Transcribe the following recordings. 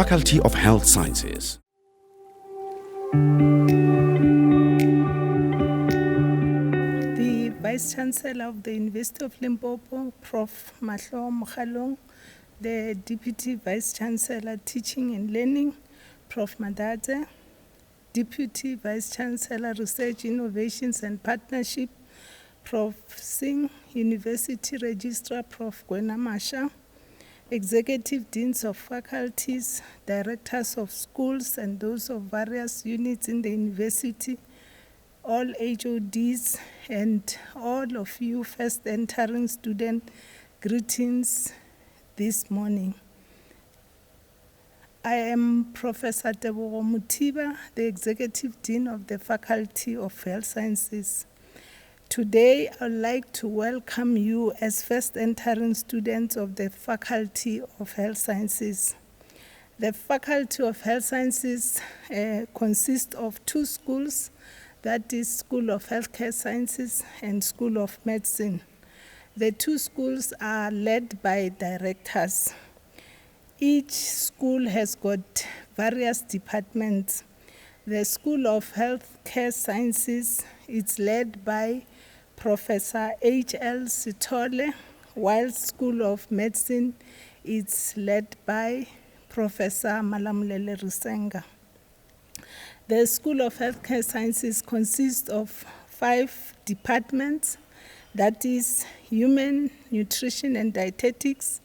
Faculty of Health Sciences. The Vice-Chancellor of the University of Limpopo, Prof. Mahlo Mokgalong, the Deputy Vice-Chancellor Teaching and Learning, Prof. Madadze, Deputy Vice-Chancellor Research, Innovations and Partnership, Prof. Singh, University Registrar, Prof. Gwena Masha, Executive Deans of Faculties, Directors of Schools and those of various units in the university, all HODs and all of you first entering student, greetings this morning. I am Professor Tebogo Mutiba, the Executive Dean of the Faculty of Health Sciences. Today, I'd like to welcome you as first entering students of the Faculty of Health Sciences. The Faculty of Health Sciences consists of two schools, that is School of Healthcare Sciences and School of Medicine. The two schools are led by directors. Each school has got various departments. The School of Healthcare Sciences is led by Professor H.L. Sithole, while School of Medicine is led by Professor Malamulele Rusenga. The School of Healthcare Sciences consists of 5 departments, that is Human Nutrition and Dietetics,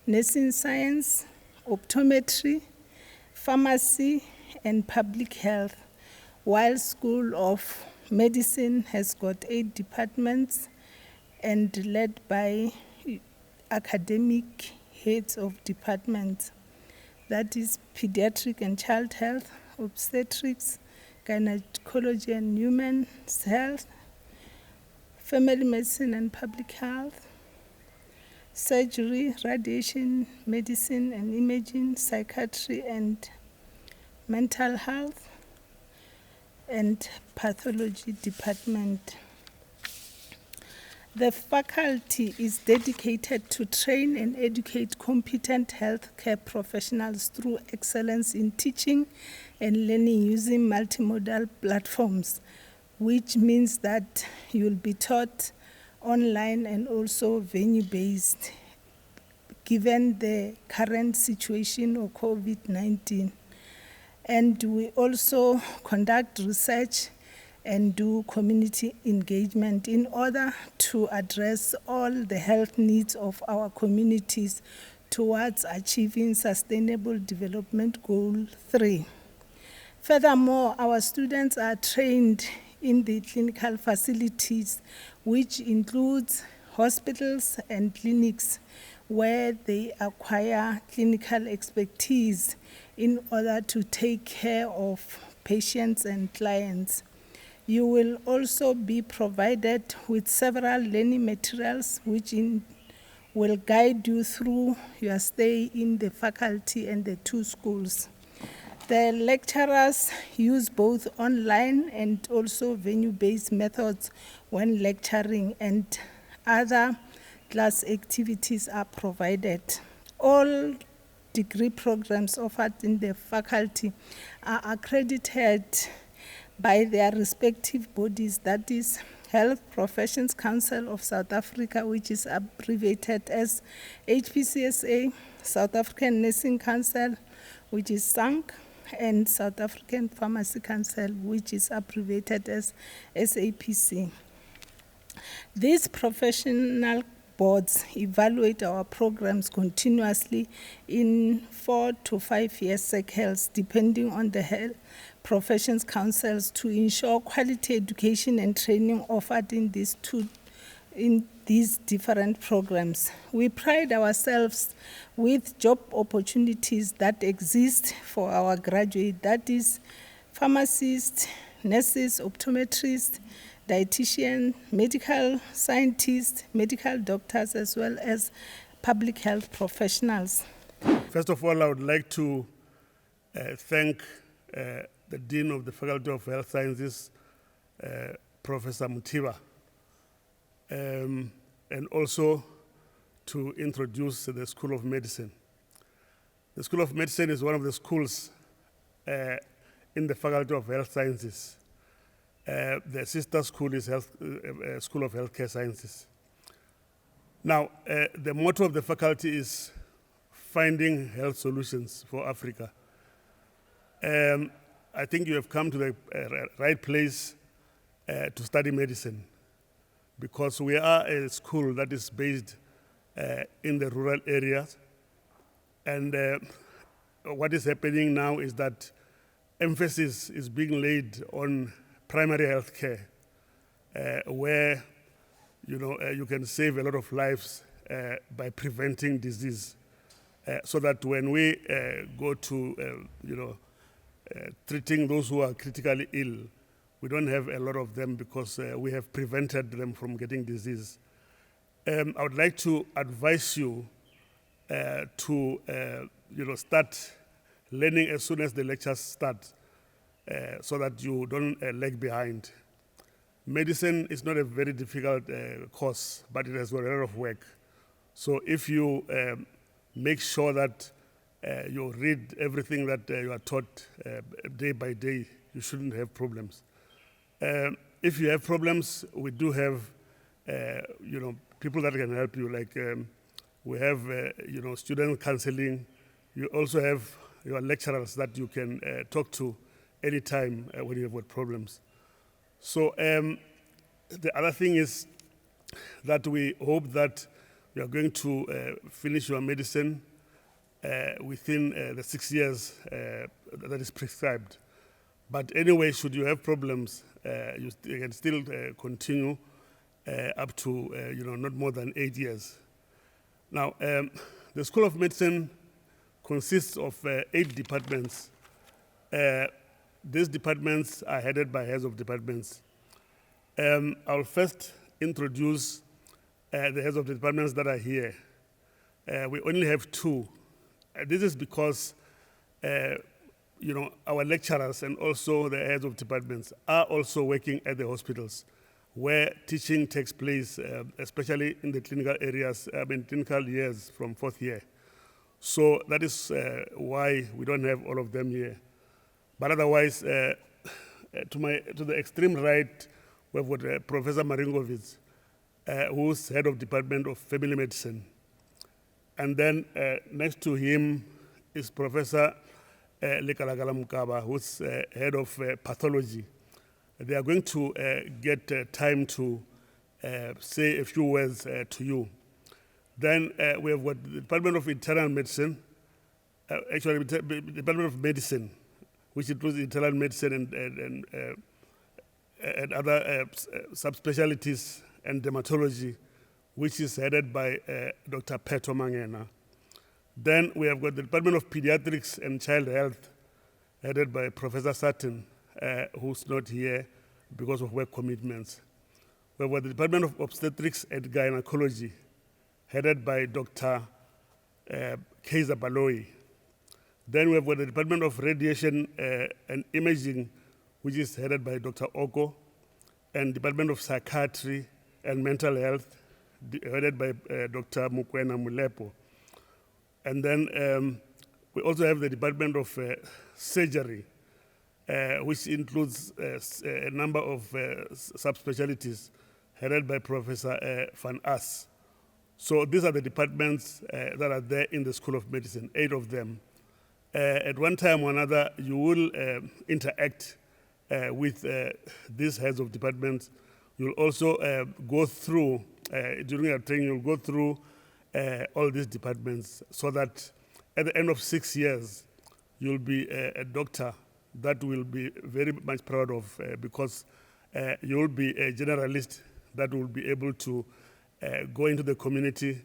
Nursing Science, Optometry, Pharmacy, and Public Health, while School of Medicine has got 8 departments and led by academic heads of departments. That is Pediatric and Child Health, Obstetrics, Gynecology and Human Health, Family Medicine and Public Health, Surgery, Radiation, Medicine and Imaging, Psychiatry and Mental Health, and Pathology Department. The faculty is dedicated to train and educate competent healthcare professionals through excellence in teaching and learning using multimodal platforms, which means that you will be taught online and also venue-based, given the current situation of COVID-19. And we also conduct research and do community engagement in order to address all the health needs of our communities towards achieving Sustainable Development Goal 3. Furthermore, our students are trained in the clinical facilities, which includes hospitals and clinics, where they acquire clinical expertise in order to take care of patients and clients. You will also be provided with several learning materials which will guide you through your stay in the faculty and the two schools. The lecturers use both online and also venue-based methods when lecturing, and other class activities are provided. All degree programs offered in the faculty are accredited by their respective bodies, that is Health Professions Council of South Africa, which is abbreviated as HPCSA, South African Nursing Council, which is SANC, and South African Pharmacy Council, which is abbreviated as SAPC. These professional boards evaluate our programs continuously in 4 to 5 year cycles, depending on the health professions councils, to ensure quality education and training offered in these different programs. We pride ourselves with job opportunities that exist for our graduates, that is pharmacists, nurses, optometrists, dietitians, medical scientists, medical doctors, as well as public health professionals. First of all, I would like to thank the Dean of the Faculty of Health Sciences, Professor Mutiba, and also to introduce the School of Medicine. The School of Medicine is one of the schools in the Faculty of Health Sciences. The sister school is School of Healthcare Sciences. Now, the motto of the faculty is finding health solutions for Africa. I think you have come to the right place to study medicine, because we are a school that is based in the rural areas. And what is happening now is that emphasis is being laid on primary health care, where you can save a lot of lives by preventing disease, so that when we go to treating those who are critically ill, we don't have a lot of them because we have prevented them from getting disease. I would like to advise you to start learning as soon as the lectures start, so that you don't lag behind. Medicine is not a very difficult course, but it has got a lot of work. So if you make sure that you read everything that you are taught day by day, you shouldn't have problems. If you have problems, we do have people that can help you, like we have student counseling. You also have your lecturers that you can talk to anytime when you have got problems. So the other thing is that we hope that you are going to finish your medicine within the 6 years that is prescribed. But anyway, should you have problems, you can still continue up to not more than 8 years. Now, the School of Medicine consists of 8 departments. These departments are headed by heads of departments. I'll first introduce the heads of the departments that are here. We only have 2. This is because our lecturers and also the heads of departments are also working at the hospitals where teaching takes place, especially in the clinical areas, clinical years from 4th year. So that is why we don't have all of them here. But otherwise, to the extreme right, we've got Professor Maringovic, who's head of Department of Family Medicine. And then next to him is Professor Lekalagala Mukaba, who's head of Pathology. They are going to get time to say a few words to you. Then we have got the Department of Internal Medicine, Department of Medicine, which includes internal medicine and other subspecialties, and dermatology, which is headed by Dr. Petro Mangena. Then we have got the Department of Pediatrics and Child Health, headed by Professor Sutton, who's not here because of work commitments. We have got the Department of Obstetrics and Gynecology, headed by Dr. Kaiser Baloi. Then we have got the Department of Radiation and Imaging, which is headed by Dr. Oko, and Department of Psychiatry and Mental Health, headed by Dr. Mukwena Mulepo. And then we also have the Department of Surgery, which includes a number of subspecialties, headed by Professor Van As. So these are the departments that are there in the School of Medicine, 8 of them. At one time or another, you will interact with these heads of departments. You'll also go through, during your training, you'll go through all these departments so that at the end of 6 years, you'll be a doctor that will be very much proud of because you'll be a generalist that will be able to go into the community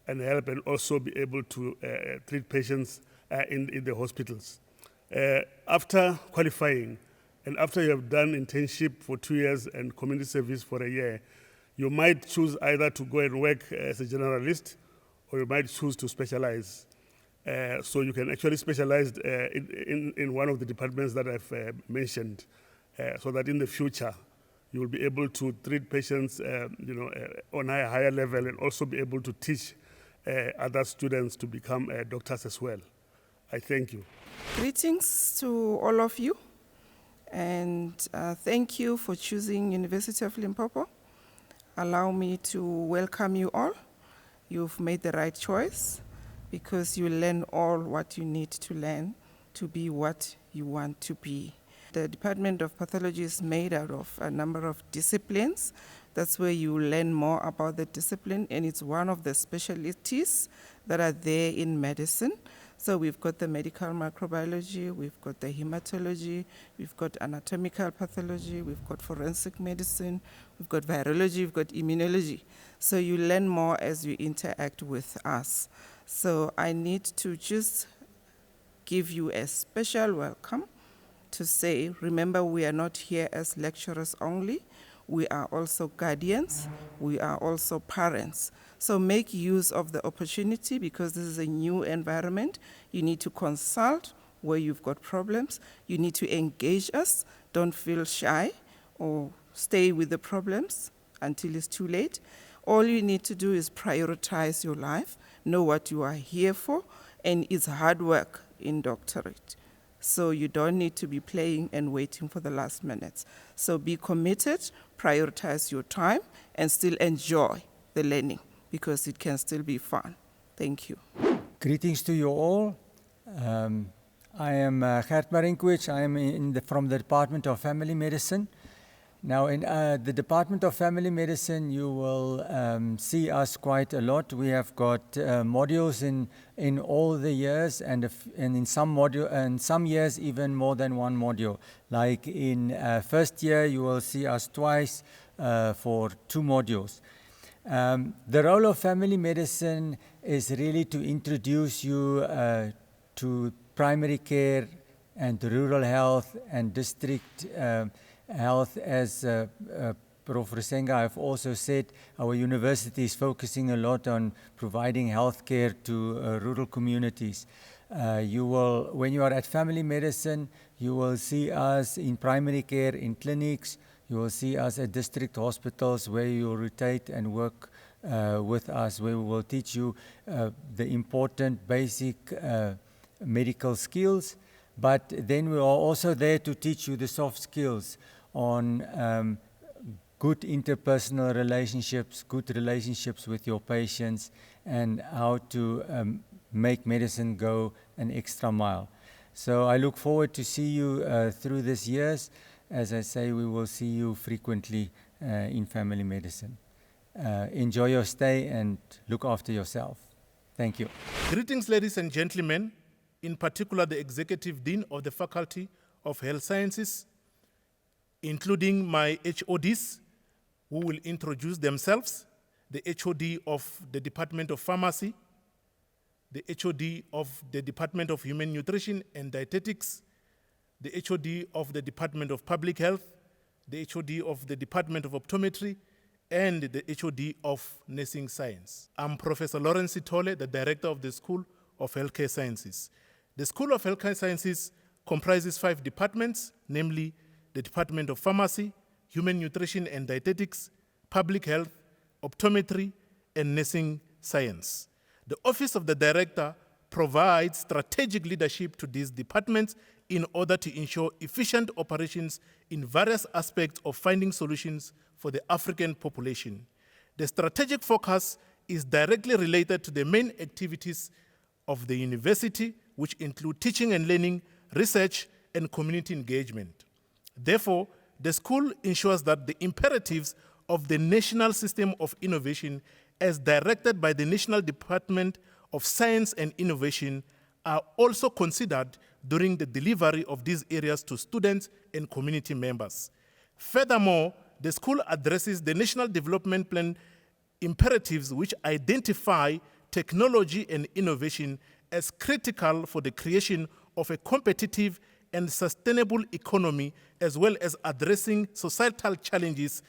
and help, and also be able to treat patients in the hospitals. After qualifying, and after you have done internship for 2 years and community service for a year, you might choose either to go and work as a generalist, or you might choose to specialize. So you can actually specialize in one of the departments that I've mentioned, so that in the future you will be able to treat patients on a higher level, and also be able to teach other students to become doctors as well. I thank you. Greetings to all of you, and thank you for choosing University of Limpopo. Allow me to welcome you all. You've made the right choice because you learn all what you need to learn to be what you want to be. The Department of Pathology is made out of a number of disciplines. That's where you learn more about the discipline, and it's one of the specialties that are there in medicine. So we've got the medical microbiology, we've got the hematology, we've got anatomical pathology, we've got forensic medicine, we've got virology, we've got immunology. So you learn more as you interact with us. So I need to just give you a special welcome to say, remember, we are not here as lecturers only. We are also guardians. We are also parents. So make use of the opportunity because this is a new environment. You need to consult where you've got problems. You need to engage us. Don't feel shy or stay with the problems until it's too late. All you need to do is prioritize your life, know what you are here for, and it's hard work in doctorate. So you don't need to be playing and waiting for the last minutes. So be committed, prioritize your time, and still enjoy the learning because it can still be fun. Thank you. Greetings to you all. I am Gert Marinkovic. I am from the Department of Family Medicine. Now, in the Department of Family Medicine, you will see us quite a lot. We have got modules in all the years, and in some years even more than one module. Like in first year, you will see us twice for 2 modules. The role of family medicine is really to introduce you to primary care and rural health and district health. As Prof. Rusenga have also said, our university is focusing a lot on providing health care to rural communities. When you are at family medicine, you will see us in primary care, in clinics. You will see us at district hospitals where you will rotate and work with us, where we will teach you the important basic medical skills. But then we are also there to teach you the soft skills on good interpersonal relationships, good relationships with your patients, and how to make medicine go an extra mile. So I look forward to see you through these years. As I say, we will see you frequently in family medicine. Enjoy your stay and look after yourself. Thank you. Greetings, ladies and gentlemen, in particular the Executive Dean of the Faculty of Health Sciences, including my HODs, who will introduce themselves, the HOD of the Department of Pharmacy, the HOD of the Department of Human Nutrition and Dietetics, the HOD of the Department of Public Health, the HOD of the Department of Optometry, and the HOD of Nursing Science. I'm Professor Lawrence Sithole, the Director of the School of Healthcare Sciences. The School of Healthcare Sciences comprises 5 departments, namely the Department of Pharmacy, Human Nutrition and Dietetics, Public Health, Optometry, and Nursing Science. The Office of the Director provides strategic leadership to these departments in order to ensure efficient operations in various aspects of finding solutions for the African population. The strategic focus is directly related to the main activities of the university, which include teaching and learning, research, and community engagement. Therefore, the school ensures that the imperatives of the National System of Innovation, as directed by the National Department of Science and Innovation, are also considered during the delivery of these areas to students and community members. Furthermore, the school addresses the National Development Plan imperatives which identify technology and innovation as critical for the creation of a competitive and sustainable economy, as well as addressing societal challenges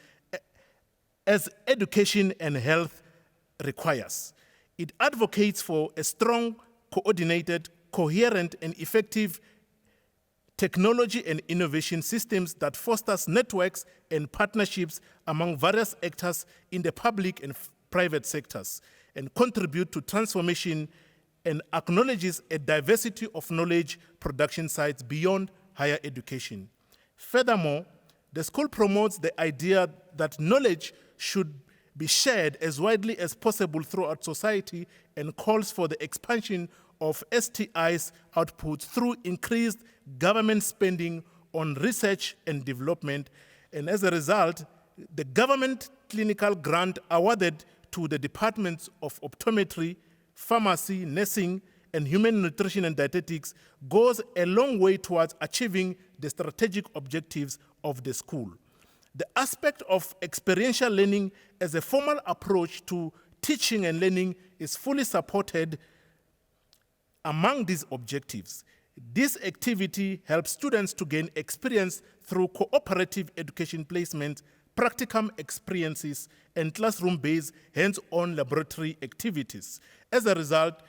as education and health requires. It advocates for a strong, coordinated, coherent, and effective technology and innovation systems that fosters networks and partnerships among various actors in the public and private sectors and contribute to transformation and acknowledges a diversity of knowledge production sites beyond higher education. Furthermore, the school promotes the idea that knowledge should be shared as widely as possible throughout society and calls for the expansion of STI's output through increased government spending on research and development. And as a result, the government clinical grant awarded to the departments of optometry, pharmacy, nursing, and human nutrition and dietetics goes a long way towards achieving the strategic objectives of the school. The aspect of experiential learning as a formal approach to teaching and learning is fully supported among these objectives. This activity helps students to gain experience through cooperative education placement, practicum experiences, and classroom-based hands-on laboratory activities. As a result,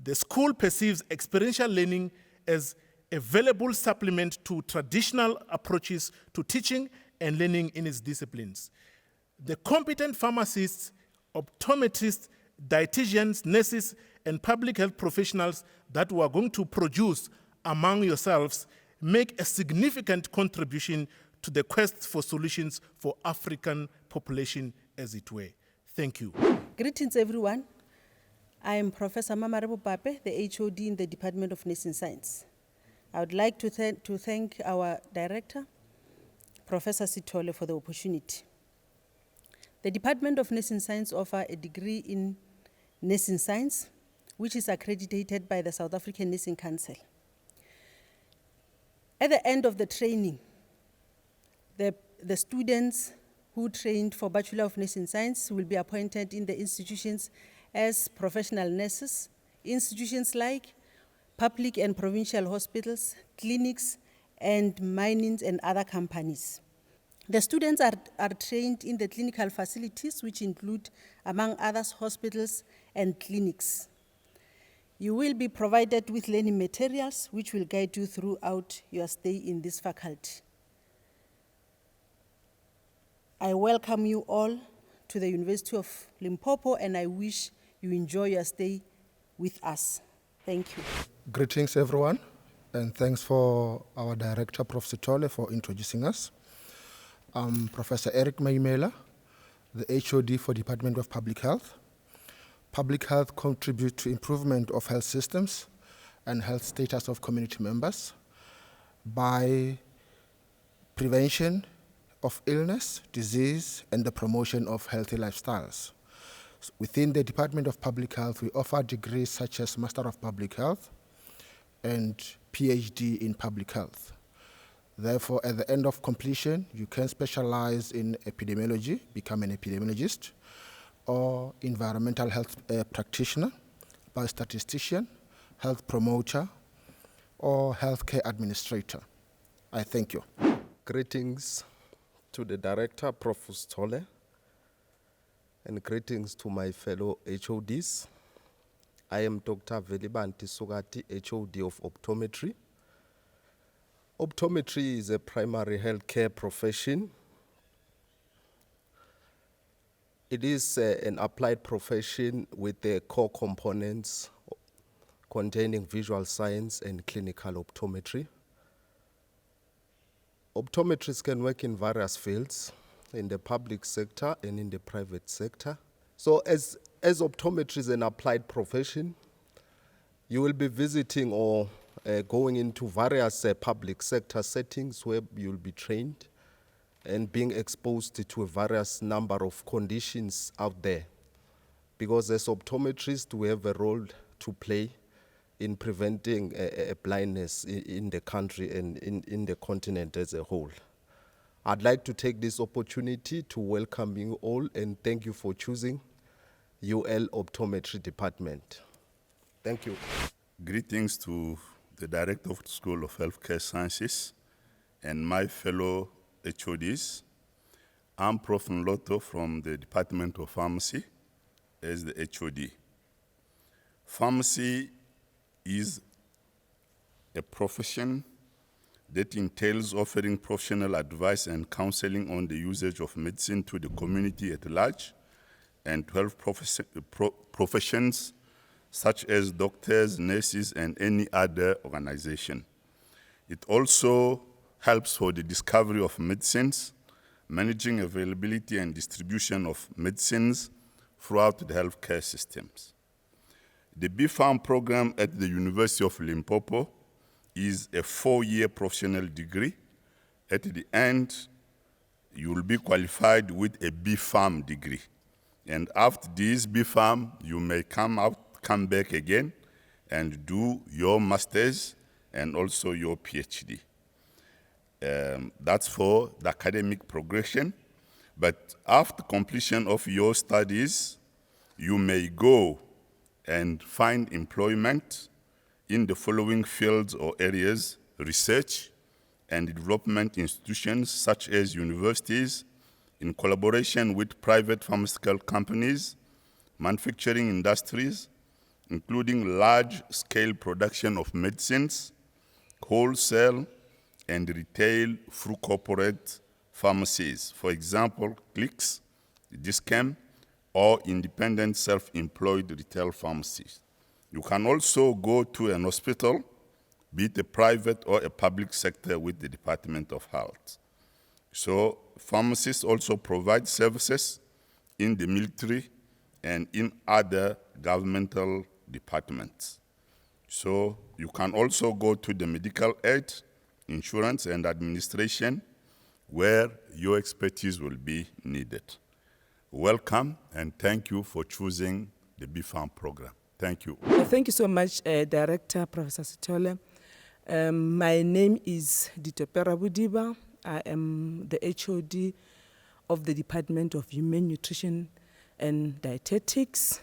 the school perceives experiential learning as a valuable supplement to traditional approaches to teaching and learning in its disciplines. The competent pharmacists, optometrists, dietitians, nurses, and public health professionals that we are going to produce among yourselves make a significant contribution to the quest for solutions for African population, as it were. Thank you. Greetings, everyone. I am Professor Mamarebo Pape, the HOD in the Department of Nursing Science. I would like to thank our director, Professor Sithole, for the opportunity. The Department of Nursing Science offers a degree in nursing science, which is accredited by the South African Nursing Council. At the end of the training, the students who trained for Bachelor of Nursing Science will be appointed in the institutions as professional nurses, institutions like public and provincial hospitals, clinics, and mining and other companies. The students are trained in the clinical facilities, which include, among others, hospitals and clinics. You will be provided with learning materials, which will guide you throughout your stay in this faculty. I welcome you all to the University of Limpopo, and I wish you enjoy your stay with us. Thank you. Greetings, everyone, and thanks for our director, Prof. Sithole, for introducing us. I'm Professor Eric Maimela, the HOD for Department of Public Health. Public health contributes to improvement of health systems and health status of community members by prevention of illness, disease, and the promotion of healthy lifestyles. Within the Department of Public Health, we offer degrees such as Master of Public Health and PhD in Public Health. Therefore, at the end of completion, you can specialize in epidemiology, become an epidemiologist, or environmental health practitioner, biostatistician, health promoter, or healthcare administrator. I thank you. Greetings to the director, Prof. Sithole, and greetings to my fellow HODs. I am Dr. Velibanti Sugati, HOD of Optometry. Optometry is a primary healthcare profession. It is an applied profession with the core components containing visual science and clinical optometry. Optometrists can work in various fields, in the public sector and in the private sector. So as optometry is an applied profession, you will be visiting or going into various public sector settings where you'll be trained and being exposed to a various number of conditions out there. Because as optometrists, we have a role to play in preventing a blindness in the country and in the continent as a whole. I'd like to take this opportunity to welcome you all and thank you for choosing UL Optometry Department. Thank you. Greetings to the Director of the School of Healthcare Sciences and my fellow HODs. I'm Prof. Nloto from the Department of Pharmacy as the HOD. Pharmacy is a profession that entails offering professional advice and counseling on the usage of medicine to the community at large and to help professions such as doctors, nurses, and any other organization. It also helps for the discovery of medicines, managing availability and distribution of medicines throughout the healthcare systems. The BPharm program at the University of Limpopo is a 4-year professional degree. At the end, you will be qualified with a BPharm degree. And after this BPharm, you may come back again and do your master's and also your PhD. That's for the academic progression. But after completion of your studies, you may go and find employment in the following fields or areas: research and development institutions such as universities, in collaboration with private pharmaceutical companies, manufacturing industries, including large-scale production of medicines, wholesale and retail through corporate pharmacies, for example, clinics, Discam, or independent self-employed retail pharmacies. You can also go to an hospital, be it a private or a public sector with the Department of Health. So pharmacists also provide services in the military and in other governmental departments. So you can also go to the medical aid, insurance, and administration, where your expertise will be needed. Welcome, and thank you for choosing the BPharm program. Thank you. Thank you so much, Director Professor Sithole. My name is Ditopera Budiba. I am the HOD of the Department of Human Nutrition and Dietetics.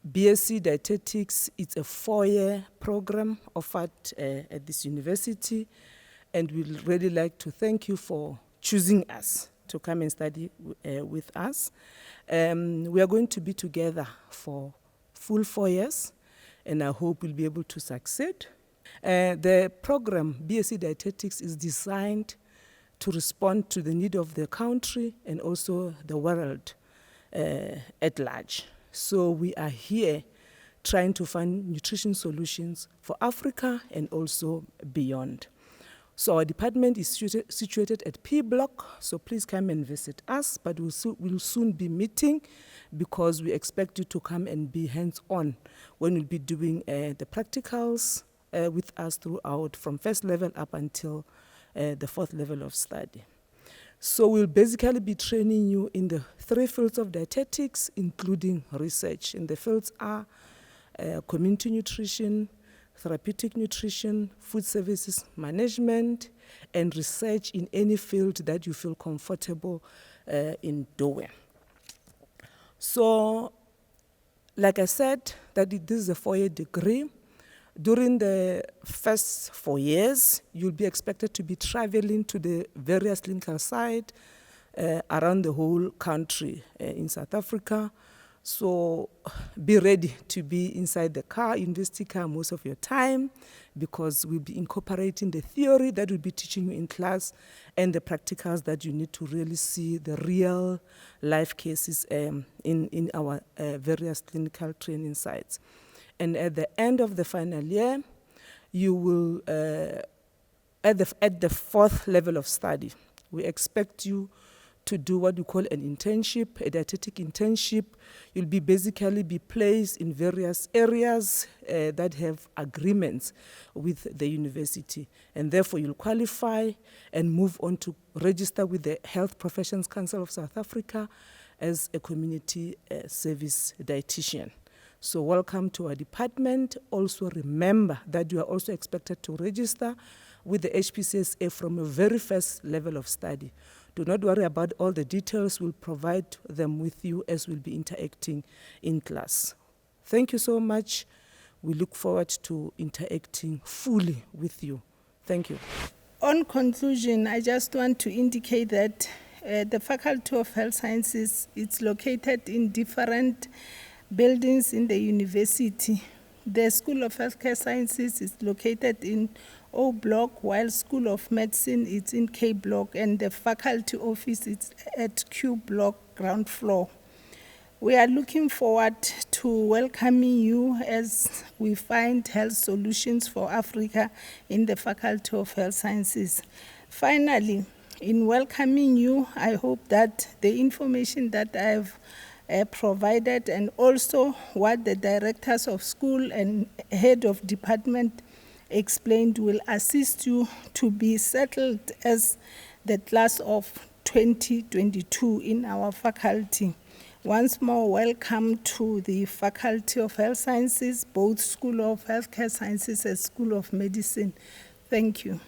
BSc Dietetics is a 4-year program offered at this university, and we'd really like to thank you for choosing us to come and study with us. We are going to be together for full 4 years, and I hope we'll be able to succeed. The program, BSc Dietetics, is designed to respond to the need of the country and also the world at large. So we are here trying to find nutrition solutions for Africa and also beyond. So our department is situated at P Block, so please come and visit us, but we'll soon be meeting because we expect you to come and be hands-on when we'll be doing the practicals with us throughout, from first level up until the 4th level of study. So we'll basically be training you in the 3 fields of dietetics, including research. And the fields are community nutrition, therapeutic nutrition, food services management, and research in any field that you feel comfortable in doing. So, like I said, that this is a 4-year degree. During the first 4 years, you'll be expected to be traveling to the various clinical sites around the whole country in South Africa. So be ready to be inside the car, university car, most of your time, because we'll be incorporating the theory that we'll be teaching you in class and the practicals that you need to really see the real life cases in our various clinical training sites. And at the end of the final year, you will, at the 4th level of study, we expect you to do what we call an internship, a dietetic internship. You'll be basically be placed in various areas that have agreements with the university. And therefore, you'll qualify and move on to register with the Health Professions Council of South Africa as a community service dietitian. So welcome to our department. Also remember that you are also expected to register with the HPCSA from a very first level of study. Do not worry about all the details. We'll provide them with you as we'll be interacting in class. Thank you so much. We look forward to interacting fully with you. Thank you. On conclusion, I just want to indicate that the Faculty of Health Sciences is located in different buildings in the university. The School of Healthcare Sciences is located in O Block, while School of Medicine is in K Block, and the faculty office is at Q Block, ground floor. We are looking forward to welcoming you as we find health solutions for Africa in the Faculty of Health Sciences. Finally, in welcoming you, I hope that the information that I've provided and also what the directors of school and head of department explained will assist you to be settled as the class of 2022 in our faculty. Once more, welcome to the Faculty of Health Sciences, both School of Healthcare Sciences and School of Medicine. Thank you.